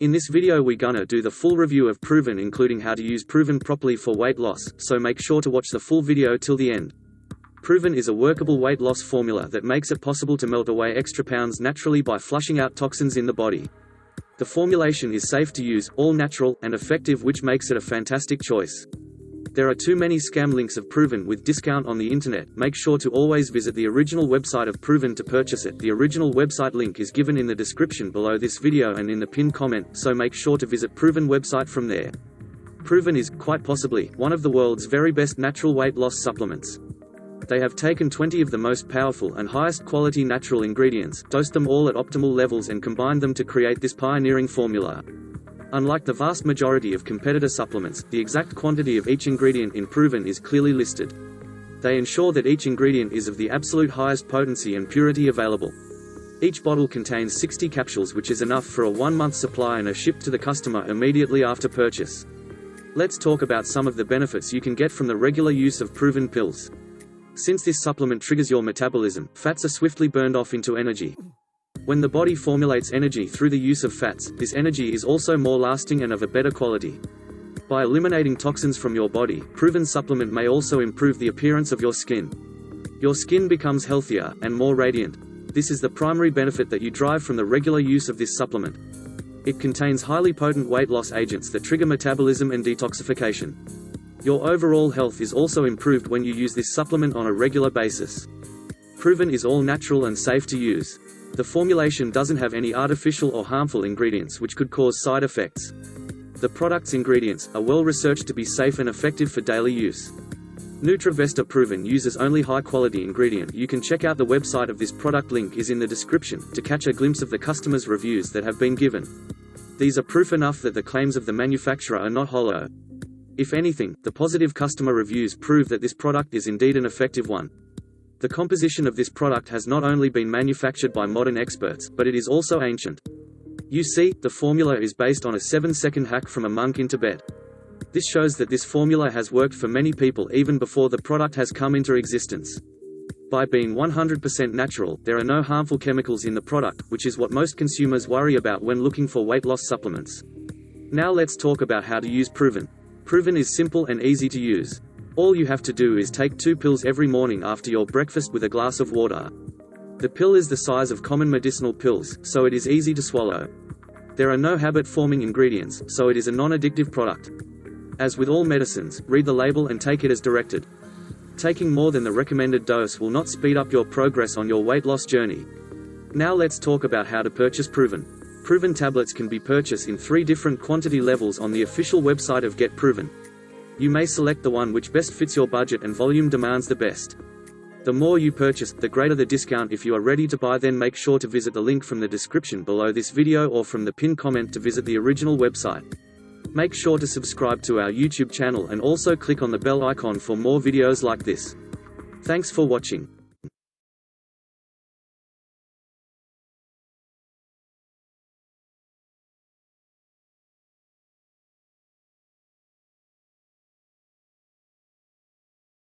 In this video we gonna do the full review of Proven, including how to use Proven properly for weight loss, so make sure to watch the full video till the end. Proven is a workable weight loss formula that makes it possible to melt away extra pounds naturally by flushing out toxins in the body. The formulation is safe to use, all natural, and effective, which makes it a fantastic choice. There are too many scam links of Proven with discount on the internet. Make sure to always visit the original website of Proven to purchase it. The original website link is given in the description below this video and in the pinned comment, so make sure to visit Proven website from there. Proven is, quite possibly, one of the world's very best natural weight loss supplements. They have taken 20 of the most powerful and highest quality natural ingredients, dosed them all at optimal levels and combined them to create this pioneering formula. Unlike the vast majority of competitor supplements, the exact quantity of each ingredient in Proven is clearly listed. They ensure that each ingredient is of the absolute highest potency and purity available. Each bottle contains 60 capsules, which is enough for a 1-month supply and are shipped to the customer immediately after purchase. Let's talk about some of the benefits you can get from the regular use of Proven pills. Since this supplement triggers your metabolism, fats are swiftly burned off into energy. When the body formulates energy through the use of fats, this energy is also more lasting and of a better quality. By eliminating toxins from your body, Proven supplement may also improve the appearance of your skin. Your skin becomes healthier and more radiant. This is the primary benefit that you derive from the regular use of this supplement. It contains highly potent weight loss agents that trigger metabolism and detoxification. Your overall health is also improved when you use this supplement on a regular basis. Proven is all natural and safe to use. The formulation doesn't have any artificial or harmful ingredients which could cause side effects. The product's ingredients are well researched to be safe and effective for daily use. Nutravesta Proven uses only high-quality ingredient. You can check out the website of this product, link is in the description, to catch a glimpse of the customers' reviews that have been given. These are proof enough that the claims of the manufacturer are not hollow. If anything, the positive customer reviews prove that this product is indeed an effective one. The composition of this product has not only been manufactured by modern experts, but it is also ancient. You see, the formula is based on a 7-second hack from a monk in Tibet. This shows that this formula has worked for many people even before the product has come into existence. By being 100% natural, there are no harmful chemicals in the product, which is what most consumers worry about when looking for weight loss supplements. Now let's talk about how to use Proven. Proven is simple and easy to use. All you have to do is take 2 pills every morning after your breakfast with a glass of water. The pill is the size of common medicinal pills, so it is easy to swallow. There are no habit-forming ingredients, so it is a non-addictive product. As with all medicines, read the label and take it as directed. Taking more than the recommended dose will not speed up your progress on your weight loss journey. Now let's talk about how to purchase Proven. Proven tablets can be purchased in 3 different quantity levels on the official website of Get Proven. You may select the one which best fits your budget and volume demands the best. The more you purchase, the greater the discount. If you are ready to buy, then make sure to visit the link from the description below this video or from the pinned comment to visit the original website. Make sure to subscribe to our YouTube channel and also click on the bell icon for more videos like this. Thanks for watching.